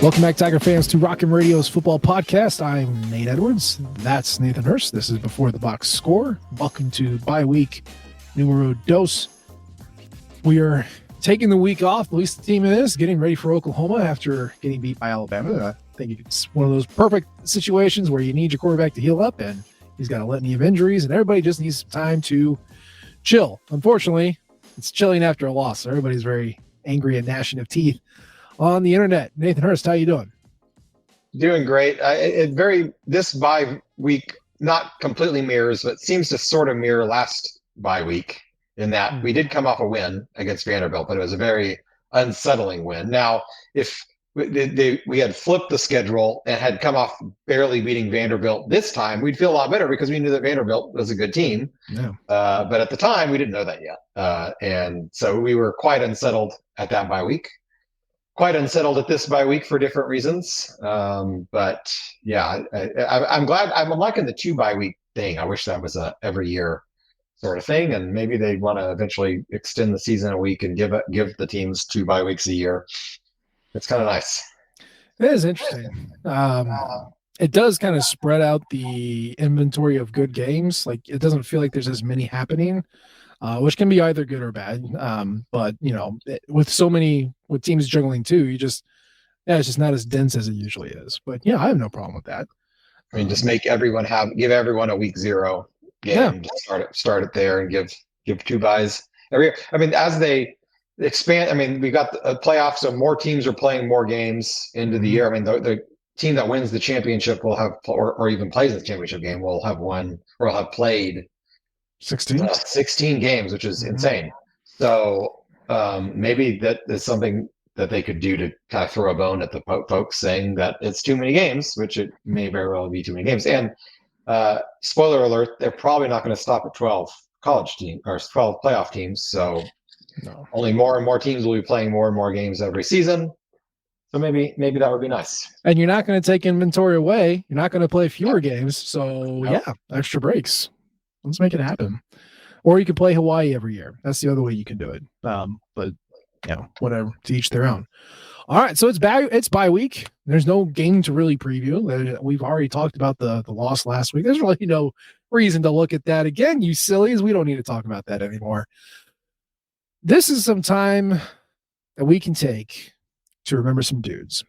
Welcome back, Tiger fans, to Rockin' Radio's football podcast. I'm Nate Edwards. That's Nathan Hurst. This is Before the Box Score. Welcome to bye week numero dos. We are taking the week off, at least the team is, getting ready for Oklahoma after getting beat by Alabama. I think it's one of those perfect situations where you need your quarterback to heal up, and he's got a litany of injuries, and everybody just needs some time to chill. Unfortunately, it's chilling after a loss, so everybody's very angry and gnashing of teeth on the internet. Nathan Hurst, how you doing? Doing great. This bye week not completely mirrors, but seems to sort of mirror last bye week in that we did come off a win against Vanderbilt, but it was a very unsettling win. Now, if we had flipped the schedule and had come off barely beating Vanderbilt this time, we'd feel a lot better because we knew that Vanderbilt was a good team. Yeah. But at the time, we didn't know that yet. And so we were quite unsettled at that bye week. Quite unsettled at this bye week for different reasons. But yeah, I'm glad. I'm liking the 2 bye week thing. I wish that was a every year sort of thing. And maybe they want to eventually extend the season a week and give the teams 2 bye weeks a year. It's kind of nice. It is interesting. It does kind of spread out the inventory of good games. Like, it doesn't feel like there's as many happening, which can be either good or bad. But with teams juggling too, it's just not as dense as it usually is. But yeah, I have no problem with that. I mean, just give everyone a week 0 game. Yeah. Just start it there and give 2 byes every year. I mean, as they expand, I mean, we got a playoff, so more teams are playing more games into the year. I mean, the team that wins the championship will have, or even plays the championship game, will have won or will have played 16 games, which is insane. So maybe that is something that they could do to kind of throw a bone at the folks saying that it's too many games, which it may very well be too many games. And spoiler alert, they're probably not going to stop at 12 college teams or 12 playoff teams. So only more and more teams will be playing more and more games every season. So maybe that would be nice. And you're not going to take inventory away. You're not going to play fewer games. So extra breaks. Let's make it happen. Or you could play Hawaii every year. That's the other way you can do it. But whatever, to each their own. All right, so it's bye week. There's no game to really preview. We've already talked about the loss last week. There's really no reason to look at that again, you sillies. We don't need to talk about that anymore. This is some time that we can take to remember some dudes.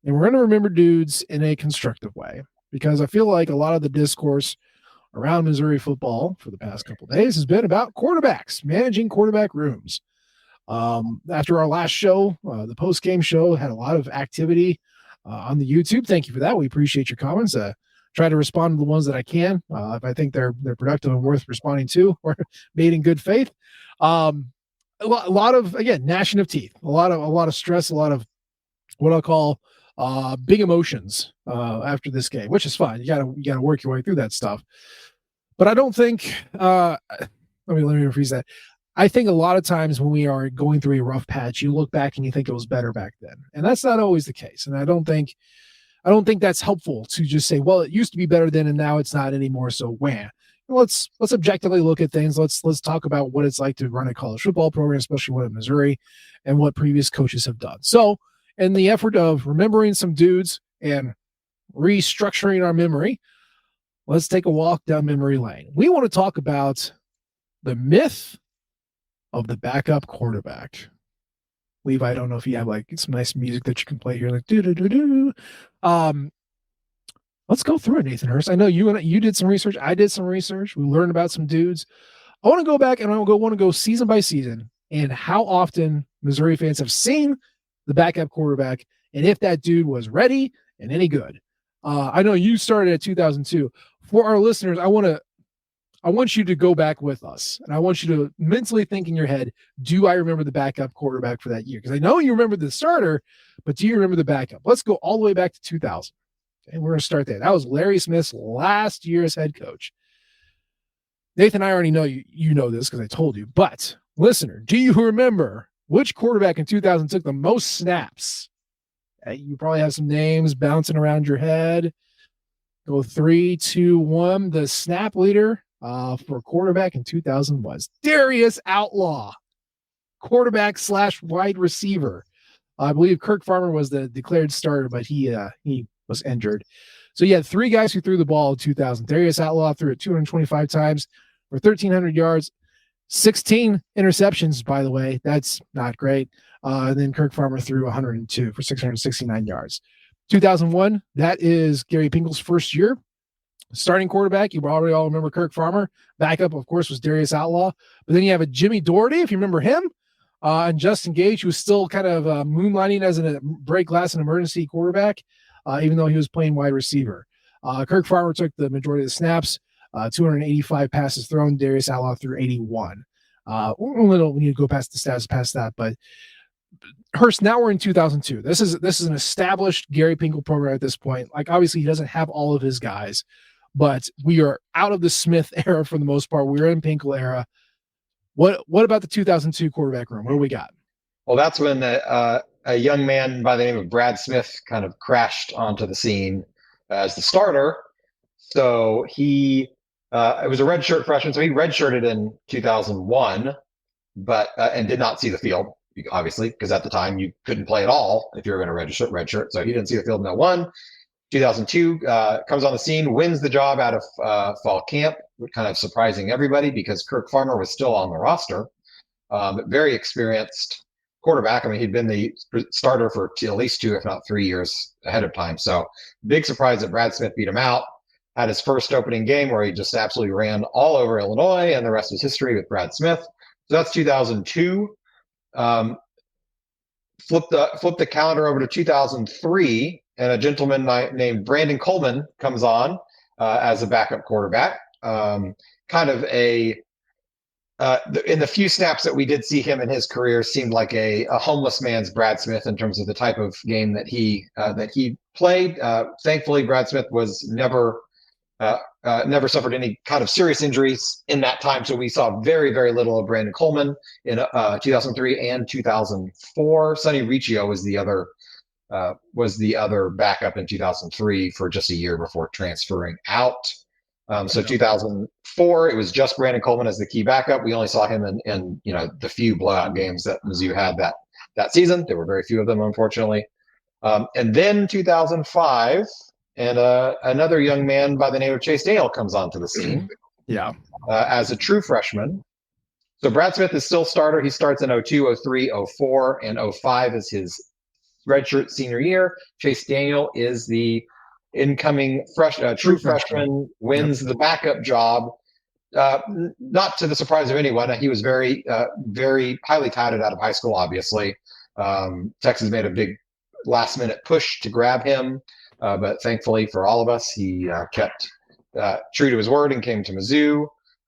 And we're going to remember dudes in a constructive way, because I feel like a lot of the discourse around Missouri football for the past couple of days has been about quarterbacks, managing quarterback rooms. After our last show, the post-game show had a lot of activity on the YouTube. Thank you for that. We appreciate your comments. Try to respond to the ones that I can. If I think they're productive and worth responding to or made in good faith. A lot of, again, gnashing of teeth, a lot of stress, a lot of what I'll call big emotions after this game, which is fine. You gotta work your way through that stuff. But I don't think let me rephrase that. I think a lot of times when we are going through a rough patch, you look back and you think it was better back then. And that's not always the case. And I don't think that's helpful to just say, well, it used to be better then and now it's not anymore. So wham. Let's objectively look at things. Let's talk about what it's like to run a college football program, especially one in Missouri, and what previous coaches have done. So in the effort of remembering some dudes and restructuring our memory, let's take a walk down memory lane. We want to talk about the myth of the backup quarterback. Levi, I don't know if you have like some nice music that you can play here, like do. Let's go through it, Nathan Hurst. I know you did some research. I did some research. We learned about some dudes. I want to go back and I want to go season by season and how often Missouri fans have seen the backup quarterback and if that dude was ready and any good. I know you started at 2002. For our listeners, I want you to go back with us, and I want you to mentally think in your head, do I remember the backup quarterback for that year? Because I know you remember the starter, but do you remember the backup? Let's go all the way back to 2000. Okay, we're going to start there. That was Larry Smith's last year as head coach. Nathan, I already know you know this because I told you, but listener, do you remember which quarterback in 2000 took the most snaps? You probably have some names bouncing around your head. Go 3, 2, 1. The snap leader for quarterback in 2000 was Darius Outlaw, quarterback / wide receiver. I believe Kirk Farmer was the declared starter, but he was injured. So you had 3 guys who threw the ball in 2000. Darius Outlaw threw it 225 times for 1,300 yards, 16 interceptions, by the way. That's not great. And then Kirk Farmer threw 102 for 669 yards. 2001, that is Gary Pinkel's first year. Starting quarterback, you already all remember Kirk Farmer. Backup, of course, was Darius Outlaw. But then you have a Jimmy Doherty, if you remember him, and Justin Gage, who was still kind of moonlighting as a break glass and emergency quarterback, even though he was playing wide receiver. Kirk Farmer took the majority of the snaps, 285 passes thrown. Darius Outlaw threw 81. A little, when you go past the stats past that, but Hurst, now we're in 2002. This is an established Gary Pinkel program at this point. Like, obviously, he doesn't have all of his guys, but we are out of the Smith era for the most part. We're in Pinkel era. What about the 2002 quarterback room? What do we got? Well, that's when a young man by the name of Brad Smith kind of crashed onto the scene as the starter. So it was a redshirt freshman. So he redshirted in 2001, but and did not see the field, obviously, because at the time you couldn't play at all if you were going to redshirt. So he didn't see the field in 2001. 2002 comes on the scene, wins the job out of fall camp, kind of surprising everybody because Kirk Farmer was still on the roster. Very experienced quarterback. I mean, he'd been the starter for at least 2, if not 3 years ahead of time. So big surprise that Brad Smith beat him out. Had his first opening game where he just absolutely ran all over Illinois, and the rest is history with Brad Smith. So that's 2002. Flip the calendar over to 2003, and a gentleman named Brandon Coleman comes on as a backup quarterback. Kind of in the few snaps that we did see him in his career, seemed like a homeless man's Brad Smith in terms of the type of game that he played. Thankfully, Brad Smith was never suffered any kind of serious injuries in that time. So we saw very, very little of Brandon Coleman in 2003 and 2004. Sonny Riccio was the other backup in 2003 for just a year before transferring out. So 2004, it was just Brandon Coleman as the key backup. We only saw him in the few blowout games that Mizzou had that season. There were very few of them, unfortunately. And then 2005, and another young man by the name of Chase Daniel comes onto the scene. Yeah. As a true freshman. So Brad Smith is still starter. He starts in 02, 03, 04, and 05 is his redshirt senior year. Chase Daniel is the incoming true freshman, wins the backup job. Not to the surprise of anyone. He was very, very highly touted out of high school, obviously. Texas made a big last-minute push to grab him. But thankfully for all of us, he kept true to his word and came to Mizzou.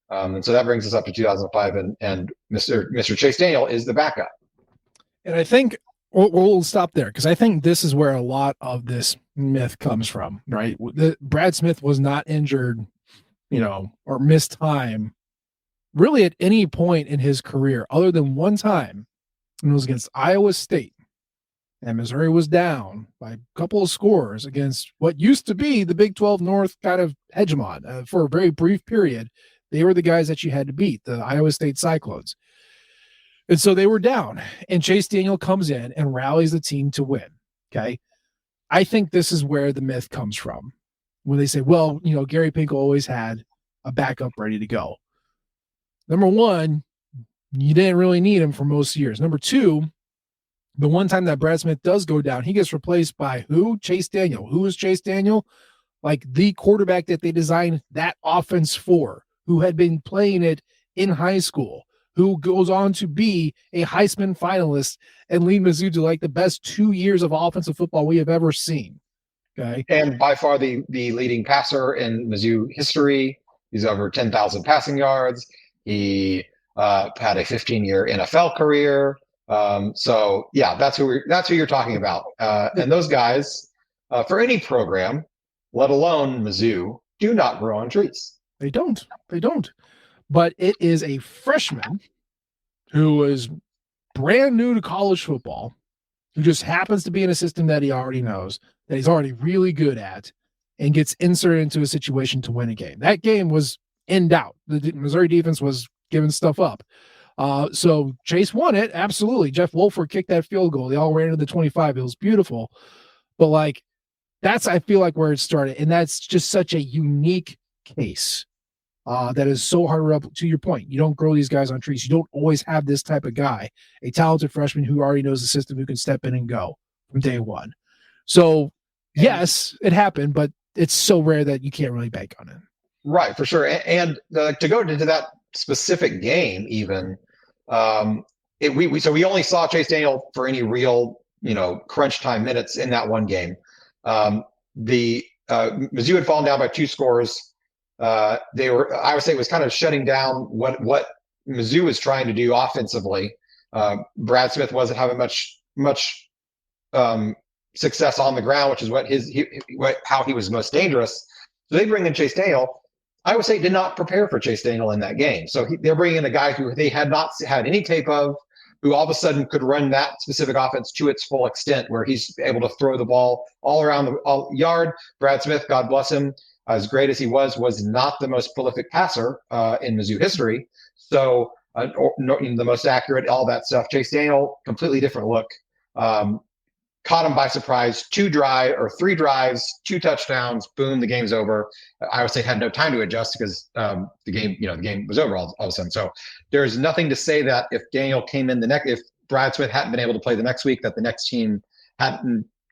And so that brings us up to 2005, and Mr. Chase Daniel is the backup. And I think we'll stop there because I think this is where a lot of this myth comes from, right? Brad Smith was not injured, or missed time really at any point in his career other than one time, and it was against Iowa State. And Missouri was down by a couple of scores against what used to be the Big 12 North kind of hegemon for a very brief period. They were the guys that you had to beat, the Iowa State Cyclones. And so they were down, and Chase Daniel comes in and rallies the team to win. Okay. I think this is where the myth comes from when they say, well, Gary Pinkel always had a backup ready to go. Number one, you didn't really need him for most years. Number two, the one time that Brad Smith does go down, he gets replaced by who? Chase Daniel. Who is Chase Daniel? Like the quarterback that they designed that offense for, who had been playing it in high school, who goes on to be a Heisman finalist and lead Mizzou to like the best 2 years of offensive football we have ever seen. Okay. And by far the leading passer in Mizzou history. He's over 10,000 passing yards. He had a 15-year NFL career. So yeah, that's who you're talking about. And those guys, for any program, let alone Mizzou, do not grow on trees. They don't. But it is a freshman who is brand new to college football, who just happens to be in a system that he already knows, that he's already really good at, and gets inserted into a situation to win a game. That game was in doubt. The Missouri defense was giving stuff up. So Chase won it. Absolutely. Jeff Wolford kicked that field goal. They all ran into the 25. It was beautiful. But like, that's, I feel like, where it started. And that's just such a unique case that is so hard to your point. You don't grow these guys on trees. You don't always have this type of guy, a talented freshman who already knows the system, who can step in and go from day one. So yes, it happened, but it's so rare that you can't really bank on it. Right, for sure. And to go into that specific game, even we only saw Chase Daniel for any real crunch time minutes in that one game. The Mizzou had fallen down by 2 scores. They were, I would say, it was kind of shutting down what Mizzou was trying to do offensively. Brad Smith wasn't having much success on the ground, which is how he was most dangerous. So they bring in Chase Daniel. Iowa State did not prepare for Chase Daniel in that game. So they're bringing in a guy who they had not had any tape of, who all of a sudden could run that specific offense to its full extent, where he's able to throw the ball all around the yard. Brad Smith, God bless him, as great as he was not the most prolific passer in Mizzou history. So the most accurate, all that stuff. Chase Daniel, completely different look. Caught him by surprise, 3 drives, 2 touchdowns, boom, the game's over. Iowa State had no time to adjust because the game was over all of a sudden. So there's nothing to say that if Daniel came in if Brad Smith hadn't been able to play the next week, that the next team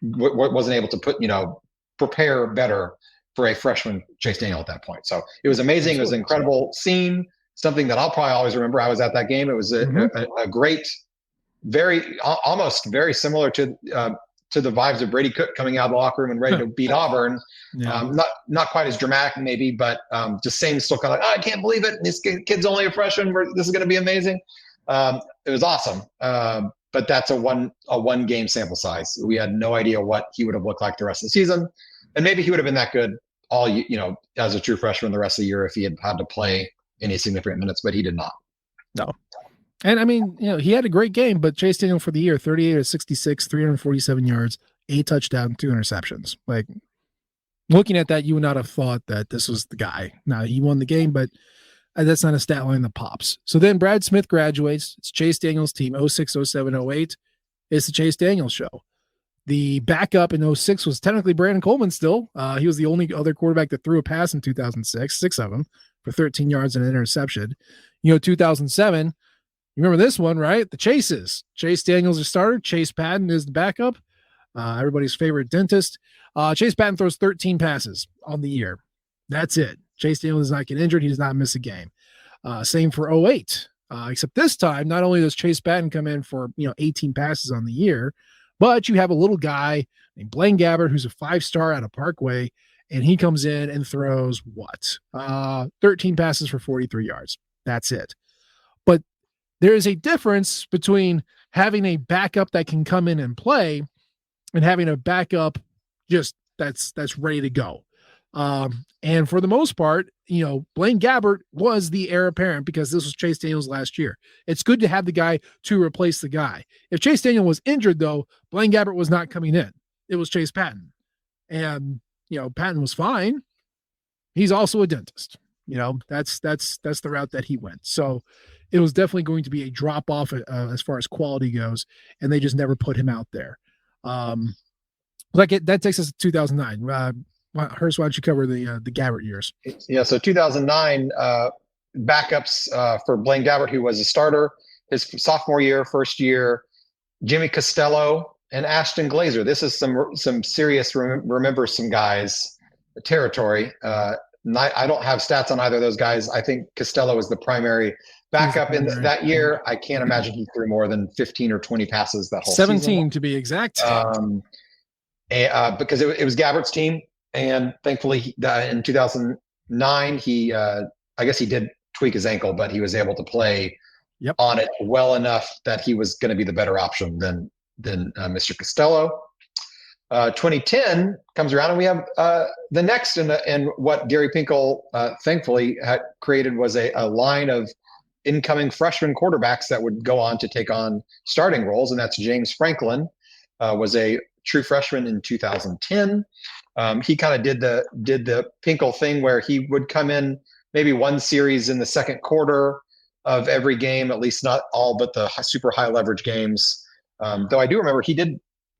wasn't able to prepare better for a freshman Chase Daniel at that point. So it was amazing. It was an incredible scene, something that I'll probably always remember. I was at that game. It was a great, almost very similar to the vibes of Brady Cook coming out of the locker room and ready to beat Auburn. Yeah. Not quite as dramatic maybe, but just same, still kind of like, I can't believe it. This kid's only a freshman. This is going to be amazing. It was awesome. But that's a one game sample size. We had no idea what he would have looked like the rest of the season. And maybe he would have been that good as a true freshman the rest of the year if he had to play any significant minutes, but he did not. No. And I mean, he had a great game, but Chase Daniel for the year, 38 of 66, 347 yards, 8 touchdowns, 2 interceptions. Like, looking at that, you would not have thought that this was the guy. Now, he won the game, but that's not a stat line that pops. So then Brad Smith graduates. It's Chase Daniel's team, 06, 07, 08. It's the Chase Daniels show. The backup in 06 was technically Brandon Coleman still. He was the only other quarterback that threw a pass in 2006, 6 of them, for 13 yards and an interception. 2007, you remember this one, right? The Chases. Chase Daniels is starter. Chase Patton is the backup. Everybody's favorite dentist. Chase Patton throws 13 passes on the year. That's it. Chase Daniels does not get injured. He does not miss a game. Same for 08. Except this time, not only does Chase Patton come in for 18 passes on the year, but you have a little guy named Blaine Gabbert, who's a 5-star out of Parkway, and he comes in and throws 13 passes for 43 yards. That's it. But there is a difference between having a backup that can come in and play and having a backup just that's ready to go. And for the most part, Blaine Gabbert was the heir apparent because this was Chase Daniel's last year. It's good to have the guy to replace the guy. If Chase Daniel was injured, though, Blaine Gabbert was not coming in. It was Chase Patton. And, Patton was fine. He's also a dentist. That's the route that he went. So it was definitely going to be a drop off as far as quality goes, and they just never put him out there. That takes us to 2009. Hurst, why don't you cover the Gabbert years? Yeah, so 2009 backups for Blaine Gabbert, who was a starter his sophomore year, first year. Jimmy Costello and Ashton Glazer. This is some serious remember some guys territory. I don't have stats on either of those guys. I think Costello was the primary backup in that year. I can't imagine he threw more than 15 or 20 passes that whole 17 season. To be exact. Because it was Gabbert's team. And thankfully, in 2009, I guess he did tweak his ankle, but he was able to play on it well enough that he was going to be the better option than Mr. Costello. 2010 comes around, and we have the next, and what Gary Pinkel thankfully had created was a line of incoming freshman quarterbacks that would go on to take on starting roles, and that's James Franklin, was a true freshman in 2010. He kind of did the Pinkel thing where he would come in maybe one series in the second quarter, of every game, at least not all, but the super high leverage games. Though I do remember he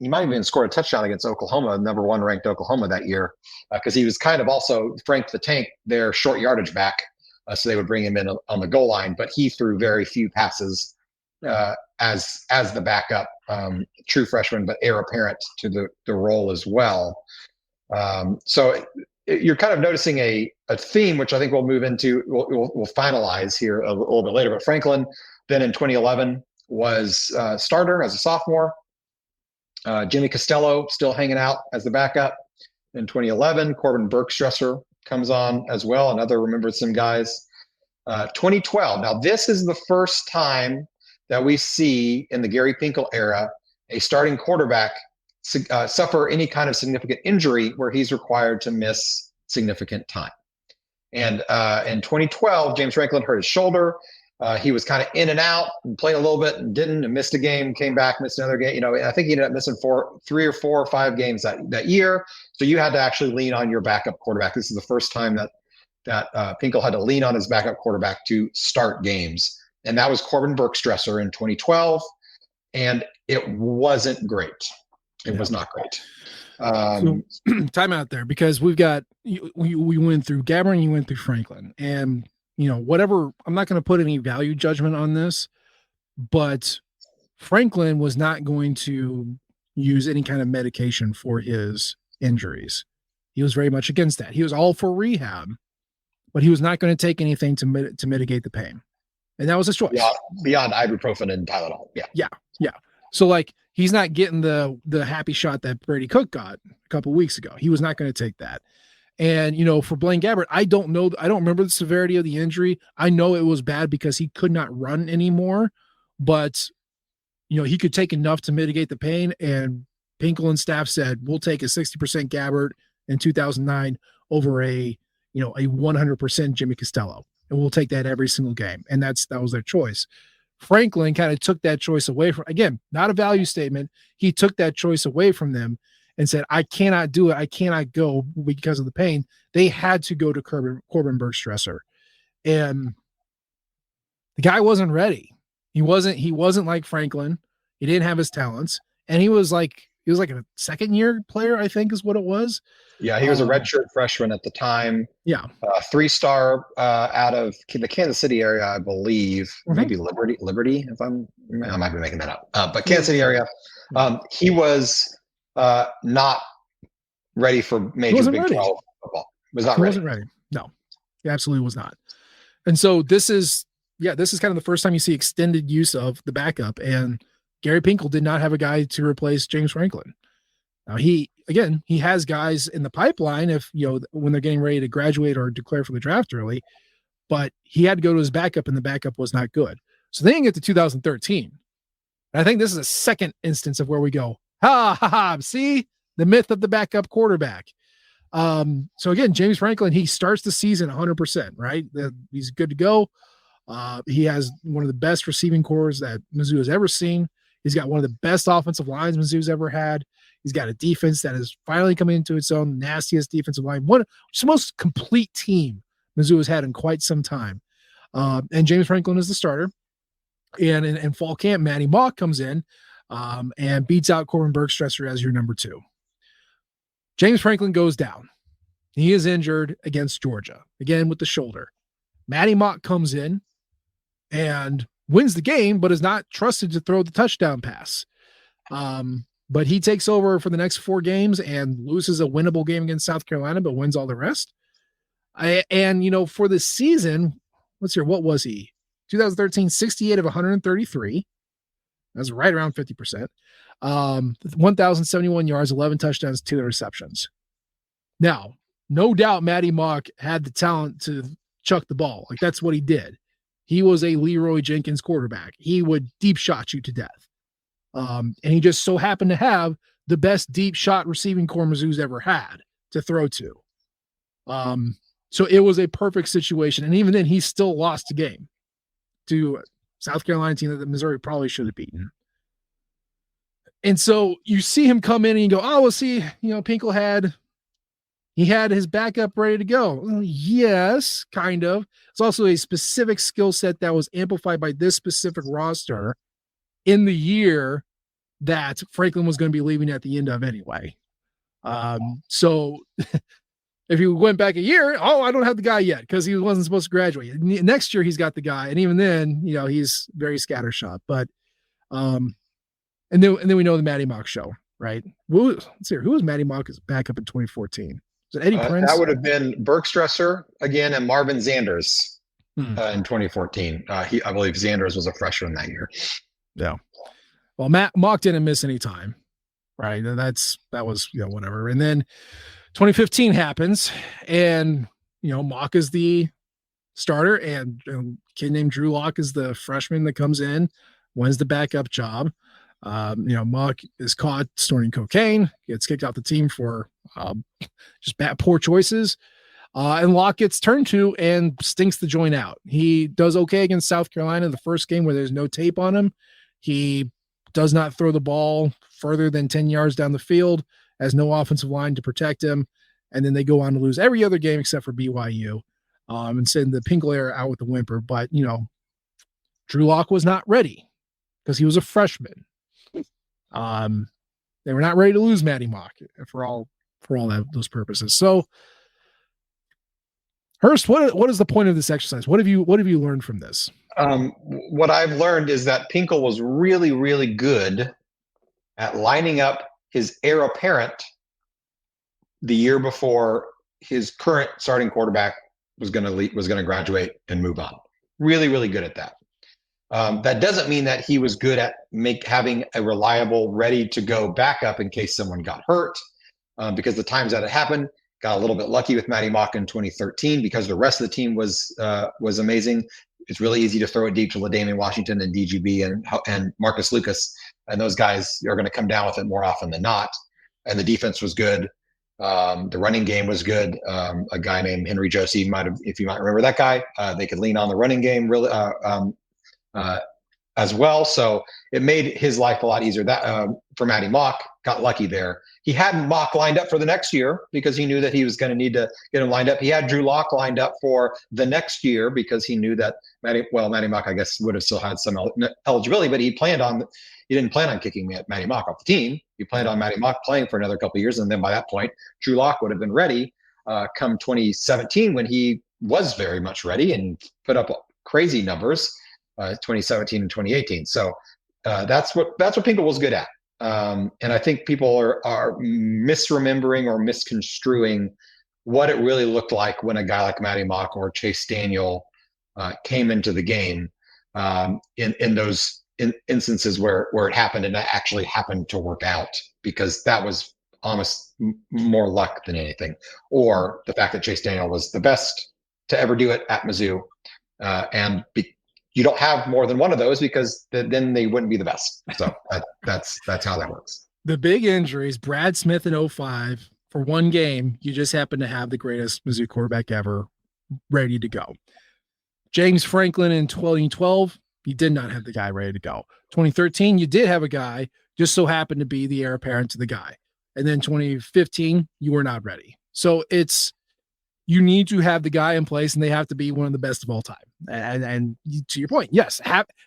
might have even scored a touchdown against Oklahoma, number 1 ranked Oklahoma that year, because he was kind of also Frank the Tank, their short yardage back. So they would bring him in on the goal line, but he threw very few passes as the backup, true freshman, but heir apparent to the role as well. So you're kind of noticing a theme, which I think we'll move into. We'll finalize here a little bit later. But Franklin then in 2011 was starter as a sophomore. Jimmy Costello still hanging out as the backup in 2011. Corbin Bergstresser comes on as well. Another remembered some guys. 2012. Now this is the first time that we see in the Gary Pinkel era a starting quarterback suffer any kind of significant injury where he's required to miss significant time. And in 2012, James Franklin hurt his shoulder. He was kind of in and out and played a little bit and didn't, and missed a game, came back, missed another game. You know, I think he ended up missing 3 or 4 or 5 games that year. So you had to actually lean on your backup quarterback. This is the first time that Pinkel had to lean on his backup quarterback to start games. And that was Corbin Bergstresser in 2012. And it wasn't great. It was not great. So, time out there, because we went through Gabbard and you went through Franklin, and whatever, I'm not going to put any value judgment on this, but Franklin was not going to use any kind of medication for his injuries. He was very much against that. He was all for rehab, but he was not going to take anything to mitigate the pain. And that was his choice. Beyond ibuprofen and Tylenol. Yeah. So he's not getting the happy shot that Brady Cook got a couple of weeks ago. He was not going to take that. And, for Blaine Gabbert, I don't know. I don't remember the severity of the injury. I know it was bad because he could not run anymore, but, he could take enough to mitigate the pain. And Pinkel and staff said, we'll take a 60% Gabbert in 2009 over a 100% Jimmy Costello. And we'll take that every single game. And that was their choice. Franklin kind of took that choice away from, again, not a value statement. He took that choice away from them and said, I cannot do it. I cannot go because of the pain. They had to go to Corbin Bergstresser. And the guy wasn't ready. He wasn't like Franklin. He didn't have his talents. And he was like a second year player, I think is what it was. Yeah, he was a redshirt freshman at the time. Yeah. 3-star out of the Kansas City area, I believe. Mm-hmm. Maybe Liberty, I might be making that up. But Kansas City area. He was not ready for major Big 12 football. Wasn't ready. No, he absolutely was not. And so this is kind of the first time you see extended use of the backup. And Gary Pinkel did not have a guy to replace James Franklin. Now he has guys in the pipeline if, when they're getting ready to graduate or declare for the draft early, but he had to go to his backup and the backup was not good. So then you get to 2013. And I think this is a second instance of where we go, see the myth of the backup quarterback. So again, James Franklin, he starts the season 100%, right? He's good to go. He has one of the best receiving corps that Mizzou has ever seen. He's got one of the best offensive lines Mizzou's ever had. He's got a defense that is finally coming into its own, nastiest defensive line. It's the most complete team Mizzou has had in quite some time. And James Franklin is the starter. And in fall camp, Matty Mock comes in and beats out Corbin Bergstresser as your number 2. James Franklin goes down. He is injured against Georgia, again with the shoulder. Matty Mock comes in and wins the game, but is not trusted to throw the touchdown pass. But he takes over for the next 4 games and loses a winnable game against South Carolina, but wins all the rest. For the season, what was he? 2013, 68 of 133. That's right around 50%. 1,071 yards, 11 touchdowns, 2 interceptions. Now, no doubt Matty Mock had the talent to chuck the ball. That's what he did. He was a Leroy Jenkins quarterback. He would deep shot you to death. And he just so happened to have the best deep shot receiving corps Mizzou's ever had to throw to. So it was a perfect situation. And even then, he still lost the game to South Carolina team that Missouri probably should have beaten. And so you see him come in and you go, oh, well, see, Pinkel had he had his backup ready to go. Well, yes, kind of. It's also a specific skill set that was amplified by this specific roster in the year that Franklin was going to be leaving at the end of anyway. So if you went back a year, I don't have the guy yet because he wasn't supposed to graduate. Next year he's got the guy, and even then, he's very scattershot. But and then we know the Matty Mock show, right? Let's see here. Who was Matty Mock as backup in 2014? Was it Eddie Prince? That would have been Bergstresser again and Marvin Zanders in 2014. I believe Zanders was a freshman that year. Yeah. Well, Mock didn't miss any time, right? That was whatever. And then 2015 happens, and Mock is the starter, and a kid named Drew Lock is the freshman that comes in, wins the backup job. Mock is caught snorting cocaine, gets kicked off the team for just poor choices. And Locke gets turned to and stinks the joint out. He does okay against South Carolina, the first game where there's no tape on him. He does not throw the ball further than 10 yards down the field, has no offensive line to protect him. And then they go on to lose every other game except for BYU and send the Pinkel era out with the whimper. But, Drew Lock was not ready because he was a freshman. They were not ready to lose Matty Mock for all those purposes. So, Hurst, what is the point of this exercise? What have you learned from this? What I've learned is that Pinkel was really, really good at lining up his heir apparent the year before his current starting quarterback was going to graduate and move on. Really, really good at that. That doesn't mean that he was good at having a reliable, ready to go backup in case someone got hurt. Because the times that it happened, got a little bit lucky with Matty Mock in 2013 because the rest of the team was amazing. It's really easy to throw it deep to LaDainian Washington and DGB and Marcus Lucas, and those guys are going to come down with it more often than not. And the defense was good. The running game was good. A guy named Henry Josie if you might remember that guy, they could lean on the running game really as well. So it made his life a lot easier. That for Matty Mock, got lucky there. He had Mock lined up for the next year because he knew that he was going to need to get him lined up. He had Drew Lock lined up for the next year because he knew that Matty Mock, I guess, would have still had some eligibility, but he didn't plan on kicking Matty Mock off the team. He planned on Matty Mock playing for another couple of years. And then by that point, Drew Lock would have been ready come 2017 when he was very much ready and put up crazy numbers 2017 and 2018. So that's what Pinkel was good at. And I think people are misremembering or misconstruing what it really looked like when a guy like Matty Mock or Chase Daniel came into the game in those instances where it happened and it actually happened to work out, because that was almost more luck than anything, or the fact that Chase Daniel was the best to ever do it at Mizzou. You don't have more than one of those because then they wouldn't be the best. So that's how that works. The big injuries, Brad Smith in 2005, for one game, you just happen to have the greatest Mizzou quarterback ever ready to go. James Franklin in 2012, you did not have the guy ready to go. 2013, you did have a guy, just so happened to be the heir apparent to the guy. And then 2015, you were not ready. So you need to have the guy in place, and they have to be one of the best of all time. And to your point, yes,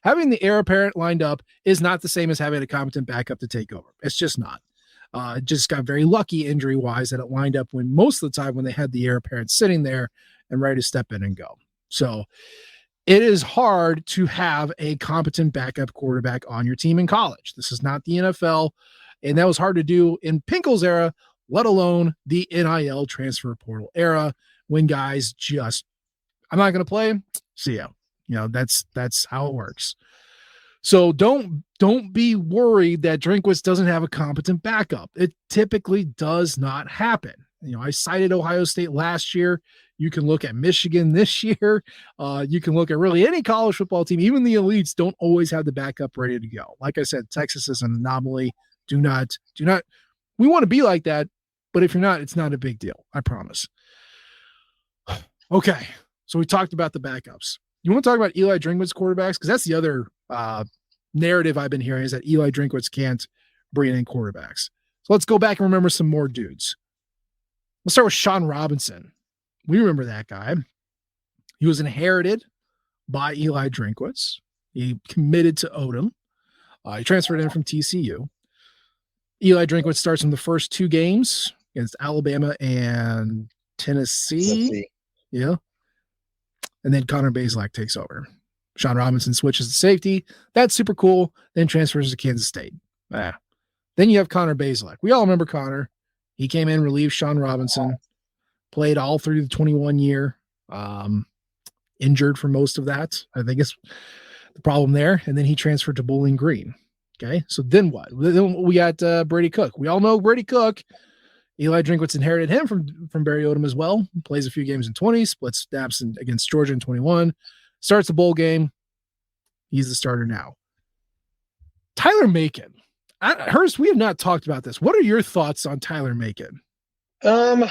having the heir apparent lined up is not the same as having a competent backup to take over. It's just not. Just got very lucky injury-wise that it lined up when most of the time when they had the heir apparent sitting there and ready to step in and go. So it is hard to have a competent backup quarterback on your team in college. This is not the NFL, and that was hard to do in Pinkel's era, let alone the NIL transfer portal era, when guys just, I'm not going to play. See ya. That's how it works. So don't be worried that Drinkwitz doesn't have a competent backup. It typically does not happen. I cited Ohio State last year. You can look at Michigan this year. You can look at really any college football team. Even the elites don't always have the backup ready to go. Like I said, Texas is an anomaly. Do not. We want to be like that, but if you're not, it's not a big deal. I promise. Okay. So we talked about the backups. You want to talk about Eli Drinkwitz quarterbacks? Because that's the other narrative I've been hearing, is that Eli Drinkwitz can't bring in quarterbacks. So let's go back and remember some more dudes. Let's start with Sean Robinson. We remember that guy. He was inherited by Eli Drinkwitz. He committed to Odom. He transferred in from TCU. Eli Drinkwitz starts in the first 2 games against Alabama and Tennessee. Yeah. And then Connor Bazelak takes over. Sean Robinson switches to safety. That's super cool. Then transfers to Kansas State. Then you have Connor Bazelak. We all remember Connor. He came in, relieved Sean Robinson, played all through the 21 year, injured for most of that. I think it's the problem there. And then he transferred to Bowling Green. Okay. So then what? Then we got Brady Cook. We all know Brady Cook. Eli Drinkwitz inherited him from Barry Odom as well. Plays a few games in 20, splits snaps against Georgia in 21, starts the bowl game. He's the starter now. Tyler Macon. Hurst, we have not talked about this. What are your thoughts on Tyler Macon? I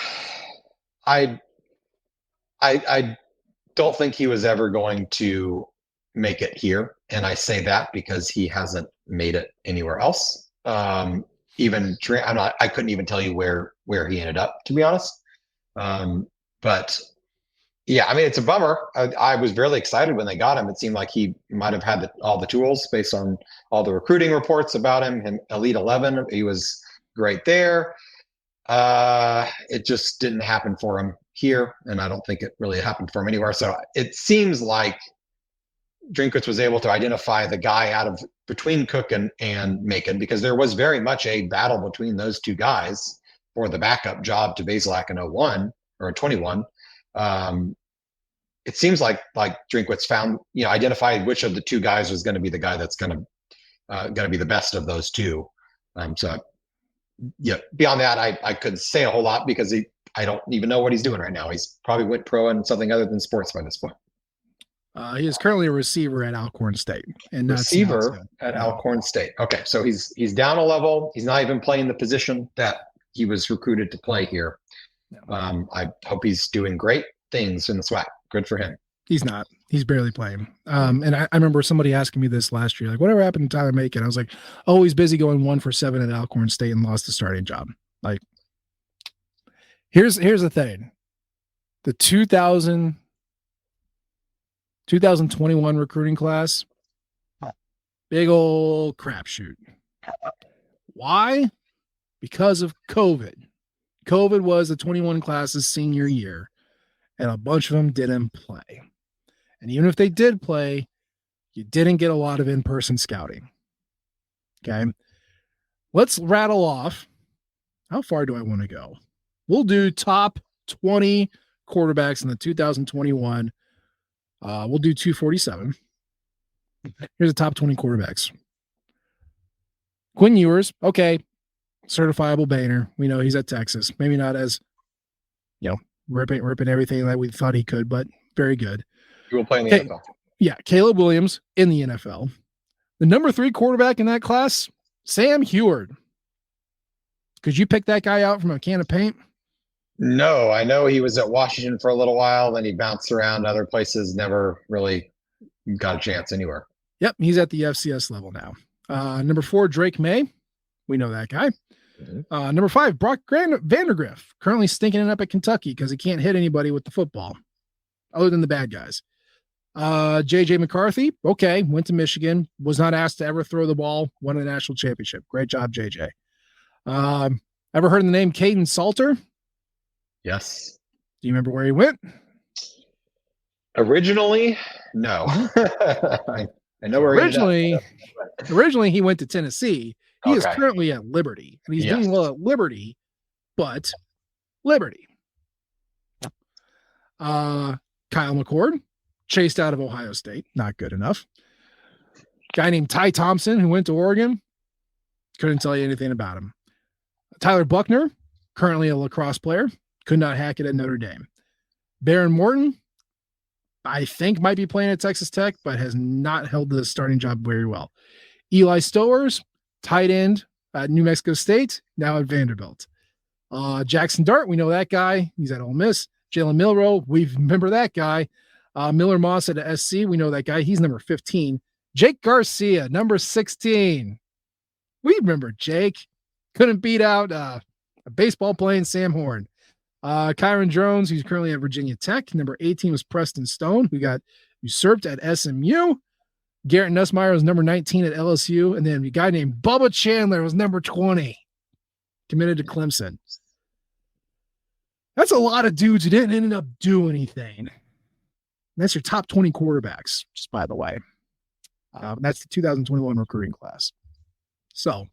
don't think he was ever going to make it here, and I say that because he hasn't made it anywhere else. I couldn't even tell you where he ended up, to be honest. But yeah, I mean, it's a bummer. I was really excited when they got him. It seemed like he might have had all the tools based on all the recruiting reports about him. Elite 11, he was great there. It just didn't happen for him here, and I don't think it really happened for him anywhere. So it seems like Drinkwitz was able to identify the guy out of between Cook and Macon, because there was very much a battle between those two guys for the backup job to Bazelak in 01 or 21. It seems like Drinkwitz found, identified which of the two guys was going to be the guy that's going to be the best of those two. So yeah, beyond that, I couldn't say a whole lot because I don't even know what he's doing right now. He's probably went pro in something other than sports by this point. He is currently a receiver at Alcorn State. And receiver at Alcorn State. Okay, so he's down a level. He's not even playing the position that he was recruited to play here. I hope he's doing great things in the SWAC. Good for him. He's not. He's barely playing. And I remember somebody asking me this last year, like, whatever happened to Tyler Macon? I was like, oh, he's busy going 1 for 7 at Alcorn State and lost the starting job. Like, here's the thing. The 2021 recruiting class, big old crapshoot. Why? Because of COVID. COVID was the 21 class's senior year, and a bunch of them didn't play. And even if they did play, you didn't get a lot of in-person scouting. Okay. Let's rattle off. How far do I want to go? We'll do top 20 quarterbacks in the 2021. We'll do 247. Here's the top 20 quarterbacks. Quinn Ewers. Okay. Certifiable Bainer. We know he's at Texas. Maybe not as, ripping everything that we thought he could, but very good. He will play in the NFL. Yeah, Caleb Williams in the NFL. The number 3 quarterback in that class, Sam Heward. Could you pick that guy out from a can of paint? No, I know he was at Washington for a little while, then he bounced around other places, never really got a chance anywhere. Yep, he's at the FCS level now. Number 4, Drake May. We know that guy. Mm-hmm. Number 5, Brock Vandergriff, currently stinking it up at Kentucky because he can't hit anybody with the football, other than the bad guys. JJ McCarthy, okay, went to Michigan, was not asked to ever throw the ball, won a national championship. Great job, JJ. Ever heard of the name Caden Salter? Yes. Do you remember where he went? Originally, no. I know where originally he went to Tennessee. He is currently at Liberty, and he's doing well at Liberty, but Liberty. Kyle McCord, chased out of Ohio State. Not good enough. Guy named Ty Thompson, who went to Oregon. Couldn't tell you anything about him. Tyler Buckner, currently a lacrosse player. Could not hack it at Notre Dame. Baron Morton, I think might be playing at Texas Tech, but has not held the starting job very well. Eli Stowers, tight end at New Mexico State, now at Vanderbilt. Jackson Dart, we know that guy. He's at Ole Miss. Jalen Milroe, we remember that guy. Miller Moss at SC, we know that guy. He's number 15. Jake Garcia, number 16. We remember Jake. Couldn't beat out a baseball playing Sam Horn. Kyron Jones, who's currently at Virginia Tech. Number 18 was Preston Stone, who got usurped at SMU. Garrett Nussmeier was number 19 at LSU. And then a guy named Bubba Chandler was number 20, committed to Clemson. That's a lot of dudes who didn't end up doing anything. That's your top 20 quarterbacks, just by the way. That's the 2021 recruiting class. So,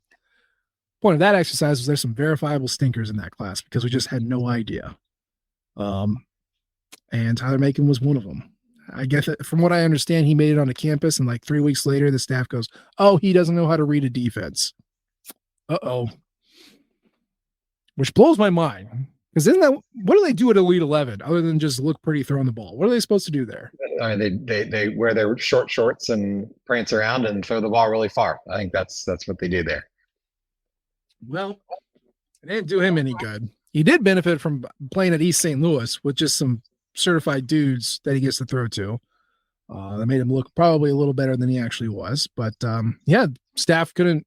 point of that exercise was there's some verifiable stinkers in that class because we just had no idea. And Tyler Macon was one of them. I guess from what I understand, he made it onto campus, and like 3 weeks later, the staff goes, "Oh, he doesn't know how to read a defense." Uh-oh. Which blows my mind. Because isn't that what do they do at Elite 11 other than just look pretty throwing the ball? What are they supposed to do there? I mean, they wear their short shorts and prance around and throw the ball really far. I think that's what they do there. Well, it didn't do him any good. He did benefit from playing at East St. Louis with just some certified dudes that he gets to throw to. That made him look probably a little better than he actually was. But yeah, staff couldn't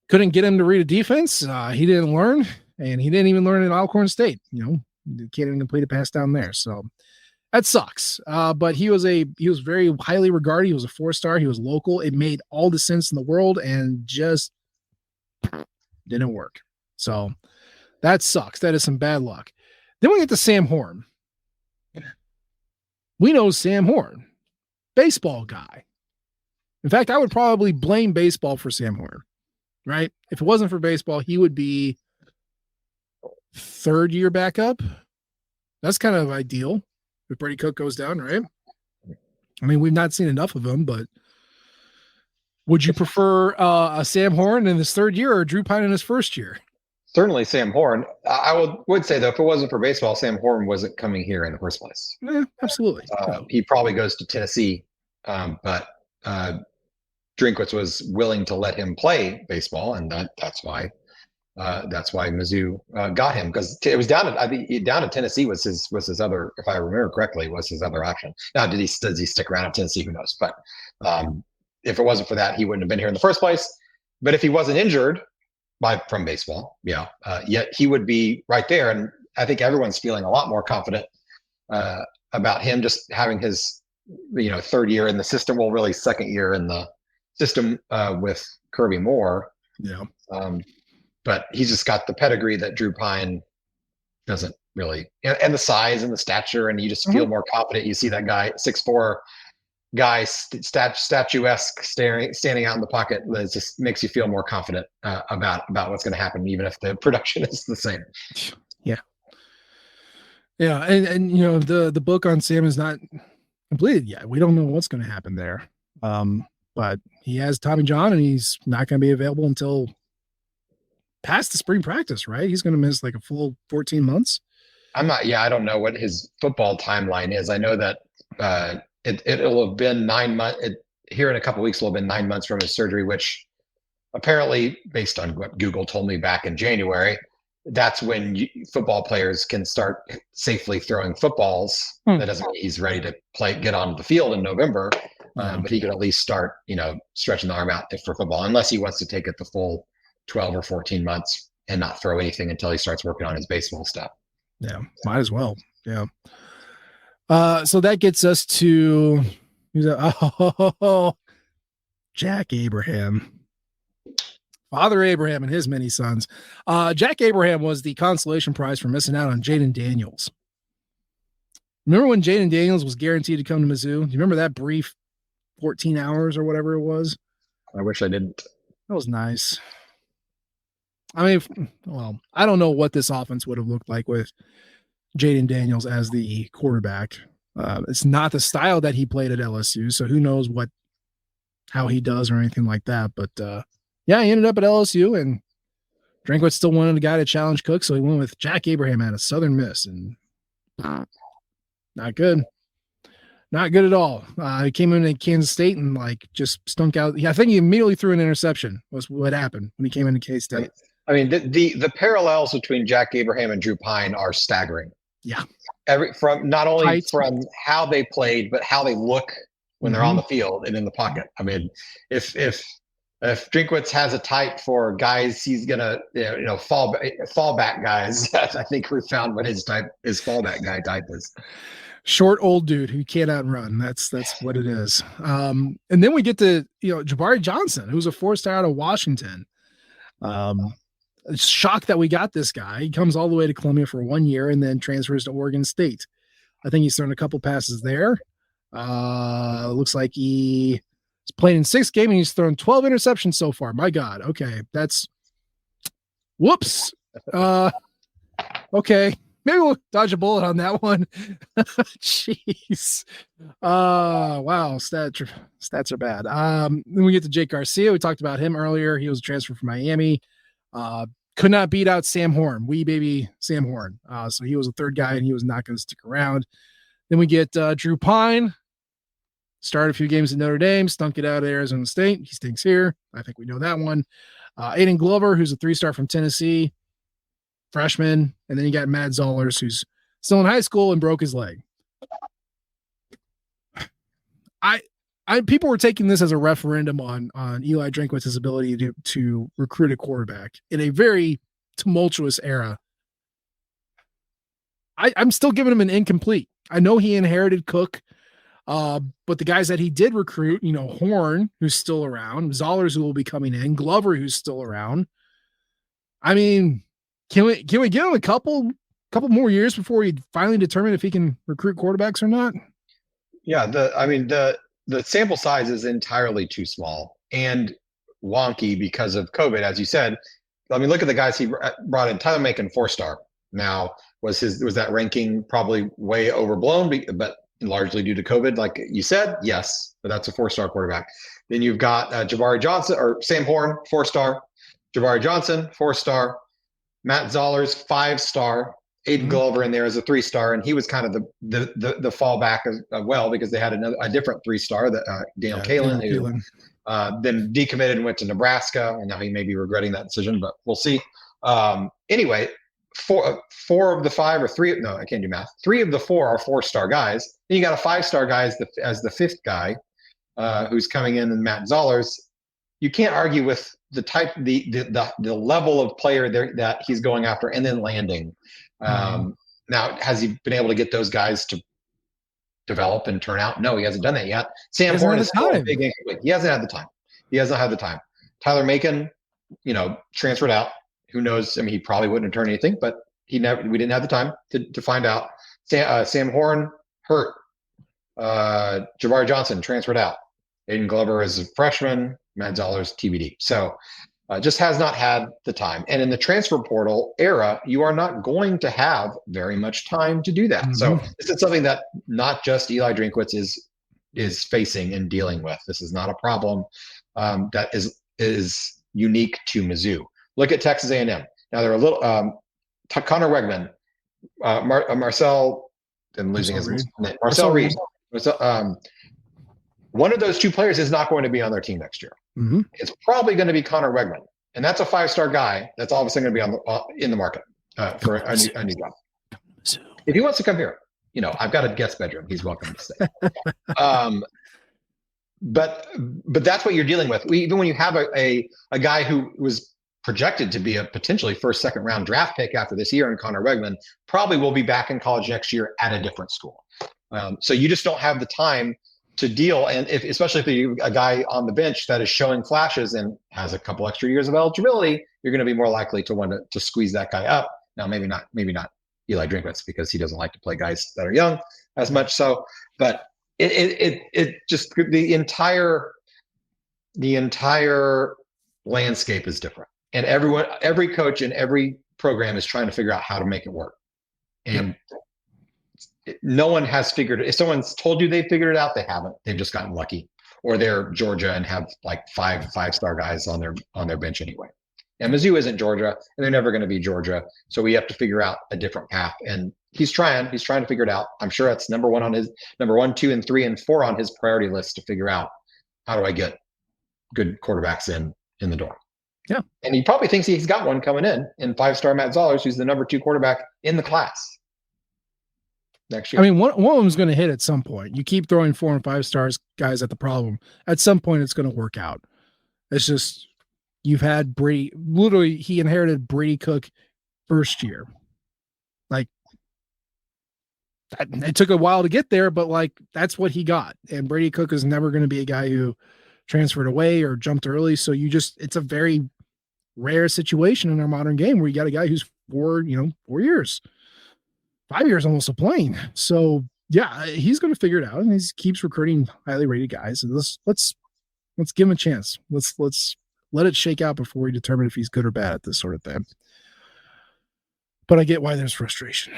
get him to read a defense. He didn't learn. And he didn't even learn at Alcorn State. Can't even complete a pass down there. So that sucks. But he was very highly regarded. He was a 4-star. He was local. It made all the sense in the world and just didn't work. So that sucks. That is some bad luck. Then we get to Sam Horn. We know Sam Horn, baseball guy. In fact, I would probably blame baseball for Sam Horn, right? If it wasn't for baseball, he would be third year backup. That's kind of ideal if Brady Cook goes down, right? I mean, we've not seen enough of him, but would you prefer a Sam Horn in his third year or Drew Pine in his first year? Certainly Sam Horn. I would say, though, if it wasn't for baseball, Sam Horn wasn't coming here in the first place. Absolutely. He probably goes to Tennessee, but Drinkwitz was willing to let him play baseball, and that's why Mizzou got him, because it was down to Tennessee was his other, if I remember correctly, was his other option. Now, does he stick around at Tennessee? Who knows? But if it wasn't for that, he wouldn't have been here in the first place. But if he wasn't injured from baseball, yet he would be right there. And I think everyone's feeling a lot more confident about him just having his third year in the system. Well, really second year in the system with Kirby Moore. Yeah. But he's just got the pedigree that Drew Pine doesn't really, and the size and the stature, and you just feel more confident. You see that guy, 6'4" guy, statuesque, standing out in the pocket. It just makes you feel more confident about what's going to happen, even if the production is the same. Yeah, and the book on Sam is not completed yet. We don't know what's going to happen there. But he has Tommy John, and he's not going to be available until past the spring practice, right? He's going to miss like a full 14 months. I don't know what his football timeline is. I know that it'll have been 9 months here in a couple of weeks. It'll have been 9 months from his surgery, which apparently, based on what Google told me back in January, that's when football players can start safely throwing footballs. That doesn't mean he's ready to get on the field in November, but he could at least start, stretching the arm out for football, unless he wants to take it the full 12 or 14 months and not throw anything until he starts working on his baseball stuff. Yeah, might as well. Yeah. So that gets us to Jack Abraham. Father Abraham and his many sons. Jack Abraham was the consolation prize for missing out on Jaden Daniels. Remember when Jaden Daniels was guaranteed to come to Mizzou? Do you remember that brief 14 hours or whatever it was? I wish I didn't. That was nice. I mean, I don't know what this offense would have looked like with Jaden Daniels as the quarterback. It's not the style that he played at LSU, so who knows how he does or anything like that. But yeah, he ended up at LSU, and Drinkwitz still wanted a guy to challenge Cook, so he went with Jack Abraham out of Southern Miss, and not good. Not good at all. He came into Kansas State and just stunk out. I think he immediately threw an interception. Was what happened when he came into K-State. I mean, the parallels between Jack Abraham and Drew Pine are staggering. Yeah. From not only from how they played, but how they look when they're on the field and in the pocket. I mean, if If Drinkwitz has a type for guys, he's gonna fallback guys. I think we found what his fallback guy type is. Short old dude who can't outrun. That's what it is. And then we get to Jabari Johnson, who's a 4-star out of Washington. Shocked that we got this guy. He comes all the way to Columbia for 1 year and then transfers to Oregon State. I think he's thrown a couple passes there. Looks like he's played in 6 games and he's thrown 12 interceptions so far. My God. Okay. That's whoops. Okay. Maybe we'll dodge a bullet on that one. Jeez. Wow. Stats are bad. Then we get to Jake Garcia. We talked about him earlier. He was a transfer from Miami. Could not beat out Sam Horn. Wee baby Sam Horn. So he was a third guy and he was not going to stick around. Then we get Drew Pine. Started a few games at Notre Dame, stunk it out at Arizona State. He stinks here. I think we know that one. Aiden Glover, who's a 3-star from Tennessee, freshman. And then you got Matt Zollers, who's still in high school and broke his leg. People were taking this as a referendum on Eli Drinkwitz's ability to recruit a quarterback in a very tumultuous era. I'm still giving him an incomplete. I know he inherited Cook, but the guys that he did recruit, Horn, who's still around, Zollers, who will be coming in, Glover, who's still around. I mean, can we give him a couple more years before we finally determine if he can recruit quarterbacks or not? Yeah, the sample size is entirely too small and wonky because of COVID, as you said. I mean, look at the guys he brought in. Tyler Macon, 4-star. Now, was that ranking probably way overblown, but largely due to COVID, like you said? Yes, but that's a 4-star quarterback. Then you've got Jabari Johnson or Sam Horn, 4-star. Jabari Johnson, 4-star. Matt Zollers, 5-star. Aiden Glover in there as a 3-star, and he was kind of the fallback as well because they had a different 3-star, Daniel Kalen, who then decommitted and went to Nebraska, and now he may be regretting that decision, but we'll see. Anyway, four of the 5 or 3. No, I can't do math. 3 of the 4 are 4-star guys. Then you got a 5-star guy as the 5th guy who's coming in, and Matt Zollers. You can't argue with the type, the level of player there that he's going after, and then landing. Now, has he been able to get those guys to develop and turn out? No, he hasn't done that yet. Sam Horn is still a big incomplete. He hasn't had the time. Tyler Macon, transferred out. Who knows? I mean, he probably wouldn't have turned anything, but we didn't have the time to find out. Sam Horn hurt. Jabari Johnson transferred out. Aiden Glover is a freshman. Matt Zollers TBD. So just has not had the time. And in the transfer portal era, you are not going to have very much time to do that. Mm-hmm. So this is something that not just Eli Drinkwitz is facing and dealing with. This is not a problem that is unique to Mizzou. Look at Texas A&M. Now they're a little Connor Wegman, Marcel. I'm losing his name. Marcel Reed. One of those 2 players is not going to be on their team next year. Mm-hmm. It's probably going to be Connor Wegman, and that's a 5-star guy that's all of a sudden going to be in the market for a new job. If he wants to come here, I've got a guest bedroom. He's welcome to stay. But that's what you're dealing with. Even when you have a guy who was projected to be a potentially 1st, 2nd round draft pick after this year, and Connor Wegman probably will be back in college next year at a different school. So you just don't have the time to deal, and especially if you're a guy on the bench that is showing flashes and has a couple extra years of eligibility, you're going to be more likely to want to squeeze that guy up. Now, maybe not Eli Drinkwitz, because he doesn't like to play guys that are young as much. So, but it just the entire landscape is different, and every coach in every program is trying to figure out how to make it work, and no one has figured it. If someone's told you they figured it out, they haven't. They've just gotten lucky, or they're Georgia and have like 5-star guys on their bench anyway. And Mizzou isn't Georgia, and they're never going to be Georgia. So we have to figure out a different path. And he's trying to figure it out. I'm sure that's number 1, 2, and 3, and 4 on his priority list to figure out how do I get good quarterbacks in the door. Yeah. And he probably thinks he's got one coming in 5-star Matt Zollers, who's the number 2 quarterback in the class next year. I mean, one of them is going to hit at some point. You keep throwing 4 and 5 stars guys at the problem. At some point, it's going to work out. It's just you've had Brady. Literally, he inherited Brady Cook first year. Like it took a while to get there, but like that's what he got. And Brady Cook is never going to be a guy who transferred away or jumped early. So it's a very rare situation in our modern game where you got a guy who's 4 years, 5 years almost of playing. So yeah, he's going to figure it out, and he keeps recruiting highly rated guys. And let's give him a chance. Let's let it shake out before we determine if he's good or bad at this sort of thing. But I get why there's frustration.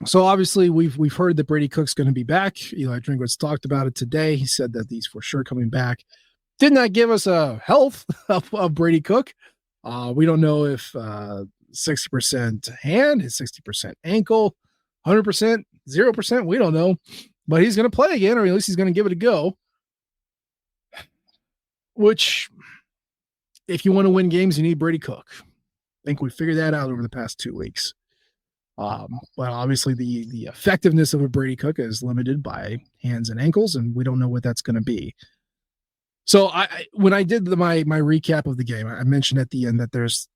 So obviously we've heard that Brady Cook's going to be back. Eli Drinkwitz talked about it today. He said that he's for sure coming back. Did not give us a health of Brady Cook. We don't know if 60% hand, his 60% ankle, 100%, 0%. We don't know, but he's going to play again, or at least he's going to give it a go. Which, if you want to win games, you need Brady Cook. I think we figured that out over the past 2 weeks. But obviously the effectiveness of a Brady Cook is limited by hands and ankles, and we don't know what that's going to be. So when I did my recap of the game, I mentioned at the end that there's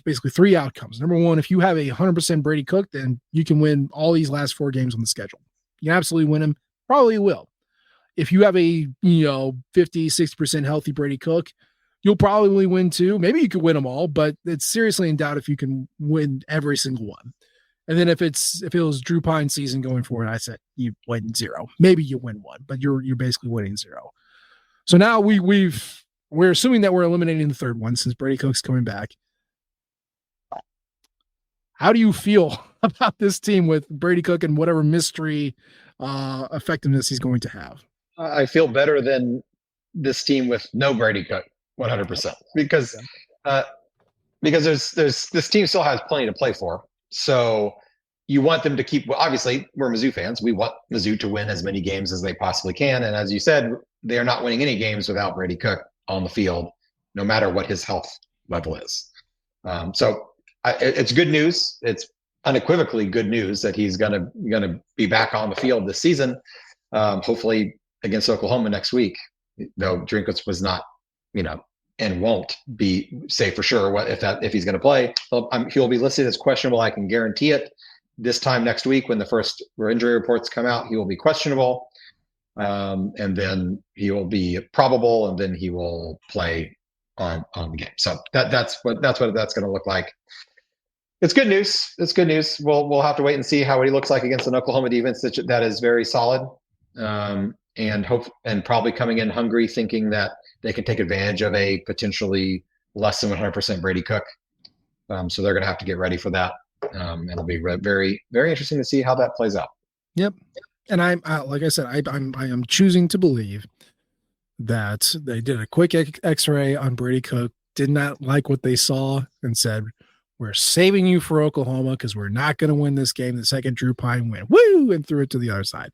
basically 3 outcomes. Number one, if you have a 100% Brady Cook, then you can win all these last 4 games on the schedule. You absolutely win them. Probably will. If you have a 50-60% healthy Brady Cook, you'll probably win 2. Maybe you could win them all, but it's seriously in doubt if you can win every single one. And then if it was Drew Pine's season going forward, I said you win 0. Maybe you win 1, but you're basically winning 0. So now we're assuming that we're eliminating the third one since Brady Cook's coming back. How do you feel about this team with Brady Cook and whatever mystery effectiveness he's going to have? I feel better than this team with no Brady Cook, 100%, because there's this team still has plenty to play for. So you want them to keep. Well, obviously, we're Mizzou fans. We want Mizzou to win as many games as they possibly can. And as you said, they are not winning any games without Brady Cook on the field, no matter what his health level is. It's good news. It's unequivocally good news that he's gonna be back on the field this season. Hopefully against Oklahoma next week. Though Drinkwitz was not, and won't be say for sure if he's going to play. He'll be listed as questionable. I can guarantee it. This time next week, when the first injury reports come out, he will be questionable, and then he will be probable, and then he will play on the game. So that's what that's going to look like. It's good news. It's good news. We'll have to wait and see how he looks like against an Oklahoma defense that is very solid, and probably coming in hungry, thinking that they can take advantage of a potentially less than 100% Brady Cook. So they're going to have to get ready for that. And it'll be very, very interesting to see how that plays out. Yep. And like I said, I am choosing to believe that they did a quick X-ray on Brady Cook, did not like what they saw, and said, "We're saving you for Oklahoma because we're not going to win this game." The second Drew Pine went, woo, and threw it to the other side.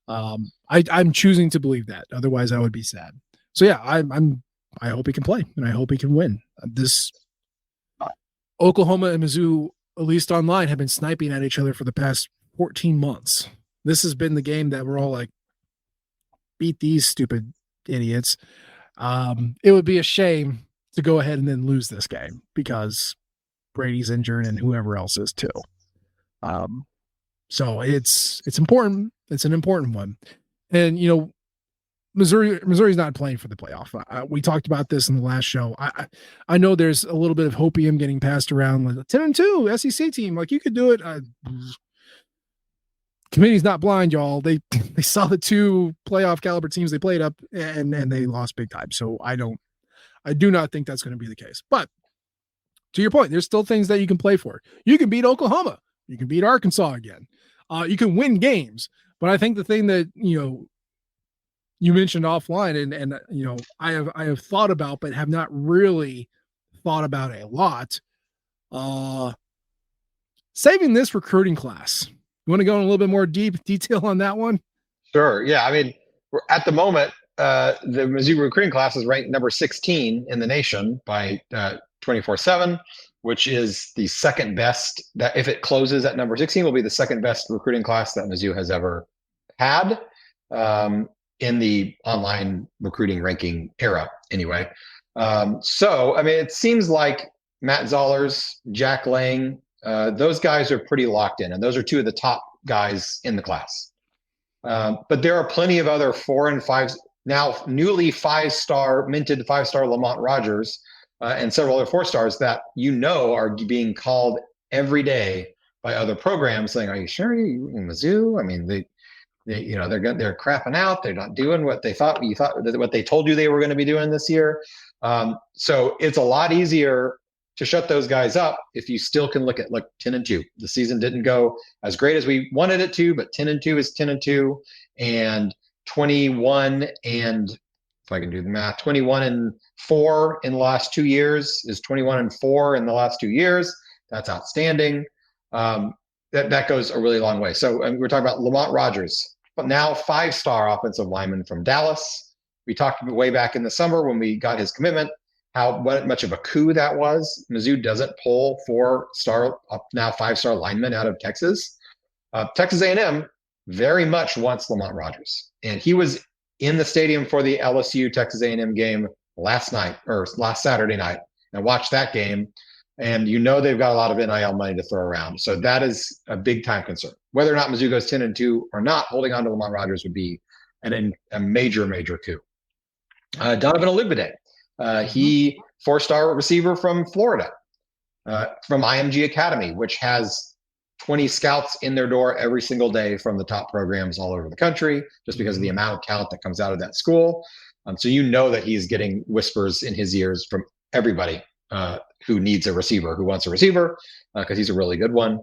I'm choosing to believe that. Otherwise, I would be sad. So yeah, I hope he can play, and I hope he can win. This Oklahoma and Mizzou, at least online, have been sniping at each other for the past 14 months. This has been the game that we're all like, beat these stupid idiots. It would be a shame to go ahead and then lose this game because Brady's injured and whoever else is too. So it's important. It's an important one. And, Missouri's not playing for the playoff. We talked about this in the last show. I know there's a little bit of hopium getting passed around, like 10-2 SEC team. Like you could do it. Committee's not blind, y'all. They saw the 2 playoff caliber teams they played up, and they lost big time. So I do not think that's going to be the case. But to your point, there's still things that you can play for. You can beat Oklahoma. You can beat Arkansas again. You can win games. But I think the thing that you mentioned offline, and I have thought about, but have not really thought about a lot. Saving this recruiting class. You want to go in a little bit more detail on that one? Sure. Yeah. I mean, at the moment, the Mizzou recruiting class is ranked number 16 in the nation by 24/7, which is the second best. That if it closes at number 16, will be the second best recruiting class that Mizzou has ever had. in the online recruiting ranking era anyway. So, I mean, it seems like Matt Zollers, Jack Lang, those guys are pretty locked in, and those are two of the top guys in the class. But there are plenty of other 4 and 5, now newly minted 5-star Lamont Rogers, and several other 4-stars that are being called every day by other programs saying, "Are you sure you in Mizzou?" I mean, they're crapping out. They're not doing what what they told you they were going to be doing this year. So it's a lot easier to shut those guys up if you still can look at like 10-2. The season didn't go as great as we wanted it to, but 10-2 is 10-2, and 21 and if I can do the math, 21-4 in the last 2 years is 21-4 in the last 2 years. That's outstanding. That goes a really long way. So we're talking about Lamont Rogers, but now 5-star offensive lineman from Dallas. We talked way back in the summer when we got his commitment, what much of a coup that was. Mizzou doesn't pull 4-star, now 5-star linemen out of Texas. Texas A&M very much wants Lamont Rogers, and he was in the stadium for the LSU Texas A&M game last Saturday night, and watched that game. And they've got a lot of NIL money to throw around, so that is a big time concern. Whether or not Mizzou goes 10-2 or not, holding on to Lamont Rogers would be a major coup. Donovan Olugbade, he 4-star receiver from Florida, from IMG Academy, which has 20 scouts in their door every single day from the top programs all over the country, just because of the amount of talent that comes out of that school. So that he's getting whispers in his ears from everybody who needs a receiver, who wants a receiver, because he's a really good one.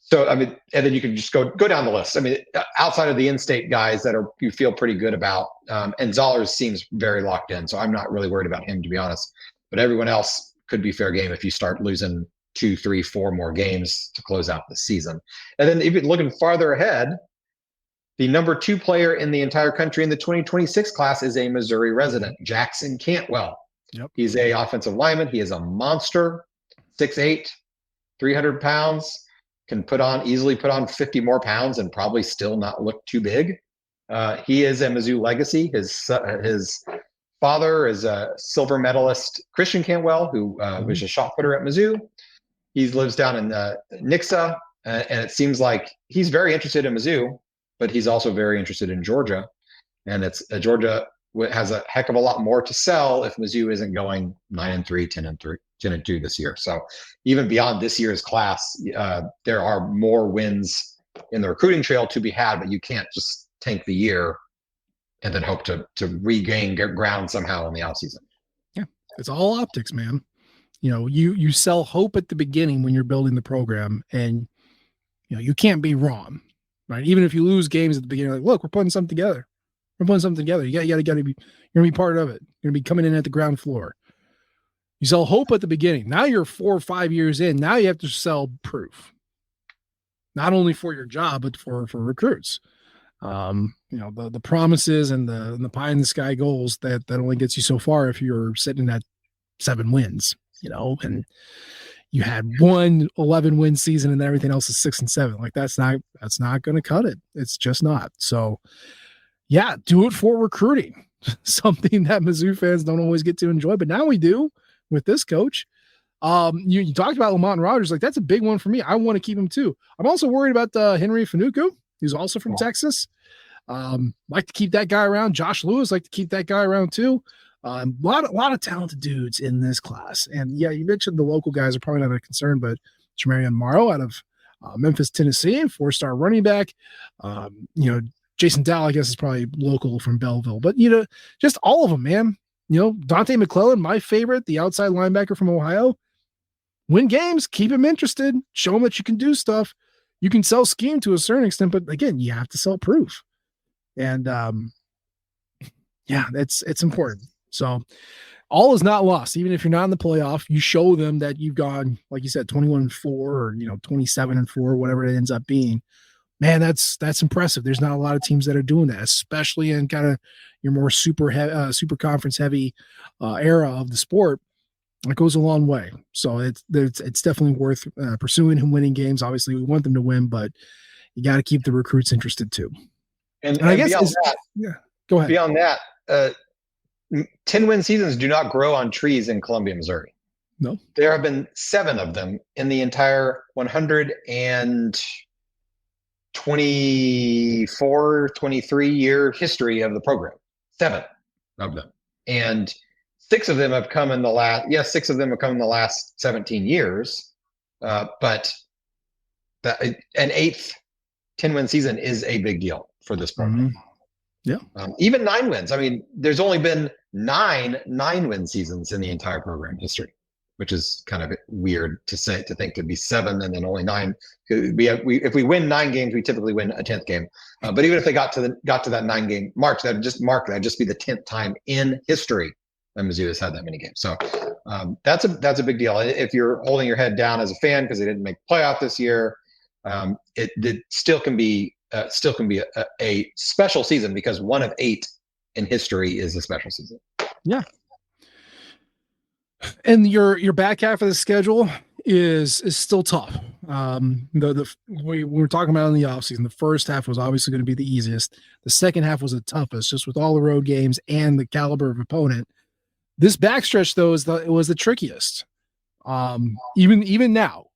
So, I mean, and then you can just go down the list. I mean, outside of the in-state guys that you feel pretty good about, and Zollers seems very locked in, so I'm not really worried about him, to be honest. But everyone else could be fair game if you start losing 2, 3, 4 more games to close out the season. And then even looking farther ahead, the number 2 player in the entire country in the 2026 class is a Missouri resident, Jackson Cantwell. Yep. He's a offensive lineman. He is a monster, 6'8", 300 pounds, can easily put on 50 more pounds and probably still not look too big. He is a Mizzou legacy. His father is a silver medalist, Christian Cantwell, who was a shot putter at Mizzou. He lives down in Nixa, and it seems like he's very interested in Mizzou, but he's also very interested in Georgia. And it's Georgia has a heck of a lot more to sell if Mizzou isn't going 9-3, 10-2 this year. So even beyond this year's class, there are more wins in the recruiting trail to be had, but you can't just tank the year and then hope to regain ground somehow in the offseason. Yeah, it's all optics, man. You sell hope at the beginning when you're building the program, and you can't be wrong, right? Even if you lose games at the beginning, like, look, we're putting something together. We're putting something together. You got to be. You're gonna be part of it. You're gonna be coming in at the ground floor. You sell hope at the beginning. Now you're 4 or 5 years in. Now you have to sell proof, not only for your job but for recruits. The promises and the pie in the sky goals that only gets you so far if you're sitting at 7 wins. And you had 1 11-win season and everything else is 6 and 7. Like that's not going to cut it. It's just not. So. Yeah, do it for recruiting, something that Mizzou fans don't always get to enjoy, but now we do with this coach. You talked about Lamont Rogers, like that's a big one for me. I want to keep him too. I'm also worried about Henry Fanuku, who's also from Texas. Like to keep that guy around. Josh Lewis, like to keep that guy around too. A lot of talented dudes in this class. And yeah, you mentioned the local guys are probably not a concern, but Jamarian Morrow out of Memphis, Tennessee, 4-star running back. Jason Dow, I guess, is probably local from Belleville, but just all of them, man. Dante McClellan, my favorite, the outside linebacker from Ohio. Win games, keep him interested, show him that you can do stuff. You can sell scheme to a certain extent, but again, you have to sell proof. And it's important. So all is not lost. Even if you're not in the playoff, you show them that you've gone, like you said, 21-4 or 27-4, whatever it ends up being. Man, that's impressive. There's not a lot of teams that are doing that, especially in kind of your more super conference heavy era of the sport. It goes a long way. So it's definitely worth pursuing and winning games. Obviously, we want them to win, but you got to keep the recruits interested too. And I guess beyond that, go ahead. Beyond that, 10-win seasons do not grow on trees in Columbia, Missouri. No. There have been 7 of them in the entire 124, 23-year history of the program. 7 of them. And 6 of them have come in the last 17 years. But an 8th 10-win season is a big deal for this program. Yeah. Even 9 wins. I mean, there's only been 9 9-win seasons in the entire program history, which is kind of weird to think to be 7 and then only 9. If we win 9 games, we typically win a 10th game. But even if they got to that 9-game mark, that'd just be the 10th time in history that Mizzou has had that many games. So that's a big deal. If you're holding your head down as a fan because they didn't make the playoff this year, it still can be a special season because 1 of 8 in history is a special season. Yeah. And your back half of the schedule is still tough. We were talking about in the offseason. The first half was obviously going to be the easiest. The second half was the toughest, just with all the road games and the caliber of opponent. This backstretch, though, was the trickiest. Even now,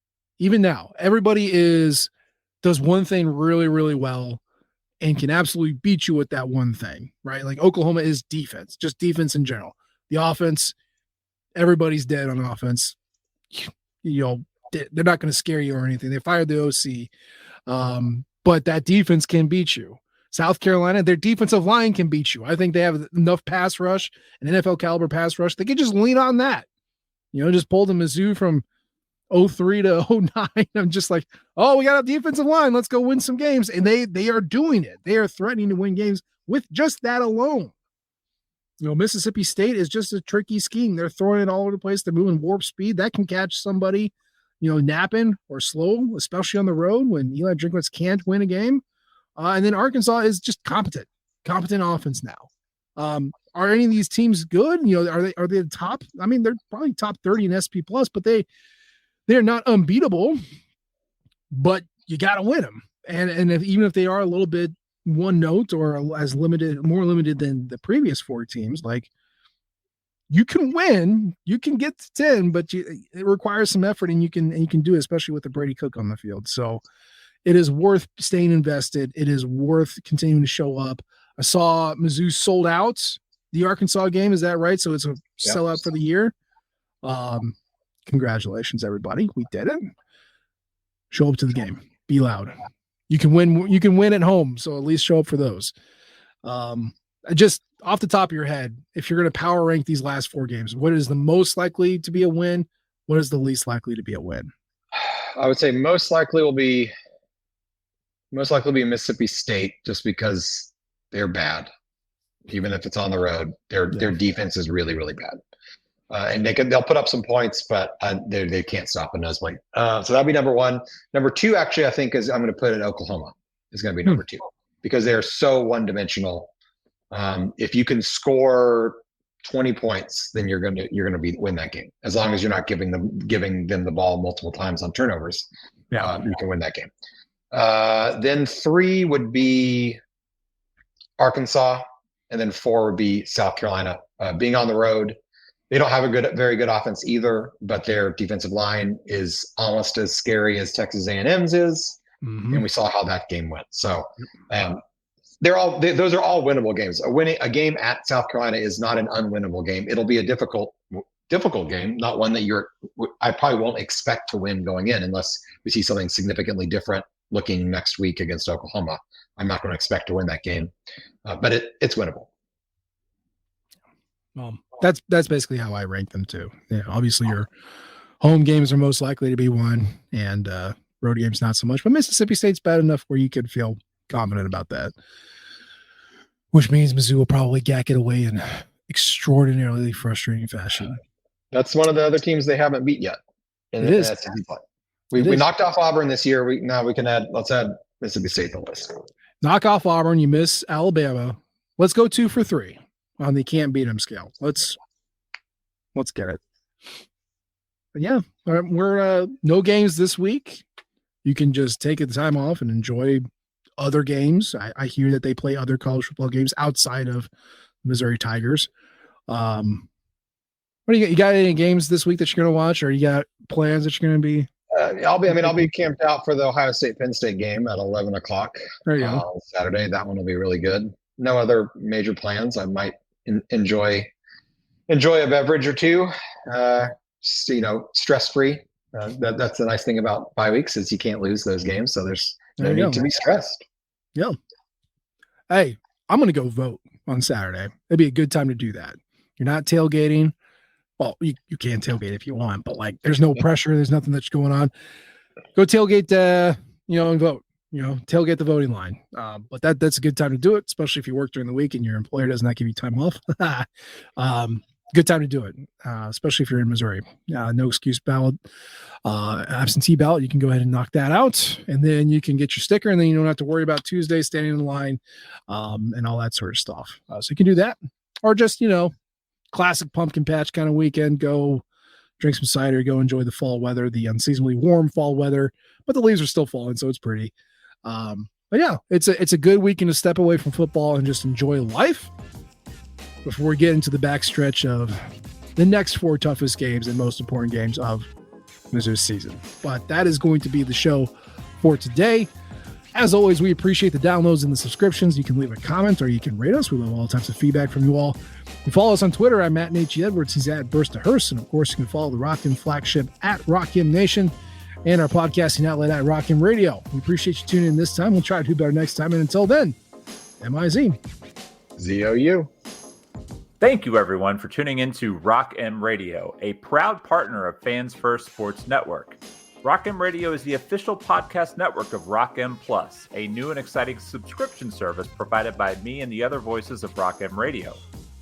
everybody does one thing really, really well and can absolutely beat you with that one thing, right? Like Oklahoma is defense, just defense in general. The offense, everybody's dead on offense. They're not going to scare you or anything. They fired the OC, but that defense can beat you. South Carolina, their defensive line can beat you. I think they have enough pass rush, an NFL caliber pass rush. They can just lean on that. Just pull the Mizzou from 03 to 09. I'm just like, oh, we got a defensive line. Let's go win some games. And they are doing it. They are threatening to win games with just that alone. Mississippi State is just a tricky scheme. They're throwing it all over the place. They're moving warp speed. That can catch somebody, napping or slow, especially on the road when Eli Drinkwitz can't win a game. And then Arkansas is just competent offense now. Are any of these teams good? Are they the top? I mean, they're probably top 30 in SP plus, but they're not unbeatable, but you got to win them. And even if they are a little bit one note or more limited than the previous 4 teams, like you can win, you can get to 10, but it requires some effort and you can do it, especially with the Brady Cook on the field. So it is worth staying invested. It is worth continuing to show up. I saw Mizzou sold out the Arkansas game. Is that right? So it's a sellout for the year. Congratulations, everybody. We did it. Show up to the game. Be loud. You can win at home. So at least show up for those. Just off the top of your head, if you're going to power rank these last 4 games, what is the most likely to be a win? What is the least likely to be a win? I would say most likely will be Mississippi State, just because they're bad. Even if it's on the road, their defense is really, really bad. And they'll put up some points, but they can't stop a nosebleed. So that'd be number 1. Number 2, actually, I think I'm going to put it Oklahoma is going to be number 2 because they're so one-dimensional. If you can score 20 points, then you're going to win that game. As long as you're not giving them the ball multiple times on turnovers, you can win that game. Then 3 would be Arkansas, and then 4 would be South Carolina. Being on the road, they don't have very good offense either, but their defensive line is almost as scary as Texas A&M's is, and we saw how that game went. So those are all winnable games. A game at South Carolina is not an unwinnable game. It'll be a difficult game, not one that I probably won't expect to win going in unless we see something significantly different looking next week against Oklahoma. I'm not going to expect to win that game, but it's winnable. That's basically how I rank them too. Obviously your home games are most likely to be won, and road games not so much. But Mississippi State's bad enough where you could feel confident about that, which means Mizzou will probably gack it away in extraordinarily frustrating fashion. That's one of the other teams they haven't beat yet. It is. We knocked off Auburn this year. Let's add Mississippi State to the list. Knock off Auburn. You miss Alabama. Let's go 2 for 3 on the can't beat them scale. Let's get it. But yeah, we're no games this week. You can just take the time off and enjoy other games. I hear that they play other college football games outside of Missouri Tigers. What do you got? You got any games this week that you're going to watch, or you got plans that you're going to be? I'll be camped out for the Ohio State Penn State game at 11 o'clock There you go. on Saturday. That one will be really good. No other major plans. I might enjoy a beverage or two. Stress free. That's the nice thing about bye weeks is you can't lose those games, so there's no need to be stressed. Yeah. Hey, I'm going to go vote on Saturday. It'd be a good time to do that. You're not tailgating. Well, you can tailgate if you want, but like there's no pressure. There's nothing that's going on. Go tailgate, and vote. Tailgate the voting line. But that's a good time to do it, especially if you work during the week and your employer does not give you time off. Good time to do it, especially if you're in Missouri. No excuse ballot, absentee ballot. You can go ahead and knock that out, and then you can get your sticker, and then you don't have to worry about Tuesday standing in line and all that sort of stuff. So you can do that, or just classic pumpkin patch kind of weekend. Go drink some cider, go enjoy the fall weather, the unseasonably warm fall weather, but the leaves are still falling, so it's pretty. But yeah, it's a good weekend to step away from football and just enjoy life before we get into the backstretch of the next 4 toughest games and most important games of Mizzou's season. But that is going to be the show for today. As always, we appreciate the downloads and the subscriptions. You can leave a comment or you can rate us. We love all types of feedback from you all. You follow us on Twitter. I'm at Nate G. Edwards. He's at Burst to Hearst. And of course, you can follow the Rock M flagship at Rock M Nation and our podcasting outlet at Rock M Radio. We appreciate you tuning in this time. We'll try to do better next time. And until then, MIZ. ZOU. Thank you, everyone, for tuning in to Rock M Radio, a proud partner of Fans First Sports Network. Rock M Radio is the official podcast network of Rock M Plus, a new and exciting subscription service provided by me and the other voices of Rock M Radio.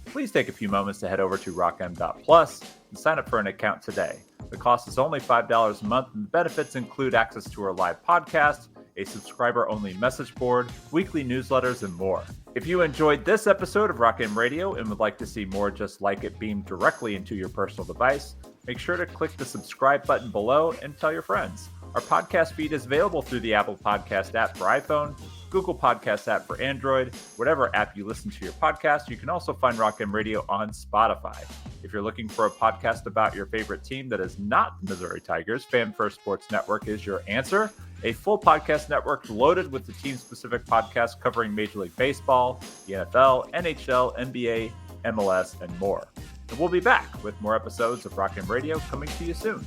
Please take a few moments to head over to rockm.plus and sign up for an account today. The cost is only $5 a month, and the benefits include access to our live podcast, a subscriber-only message board, weekly newsletters, and more. If you enjoyed this episode of Rock M Radio and would like to see more just like it beamed directly into your personal device, make sure to click the subscribe button below and tell your friends. Our podcast feed is available through the Apple Podcast app for iPhone, Google Podcast app for Android, whatever app you listen to your podcast. You can also find Rock M Radio on Spotify. If you're looking for a podcast about your favorite team that is not the Missouri Tigers, Fan First Sports Network is your answer. A full podcast network loaded with the team-specific podcasts covering Major League Baseball, the NFL, NHL, NBA, MLS, and more. And we'll be back with more episodes of Rock M Radio coming to you soon.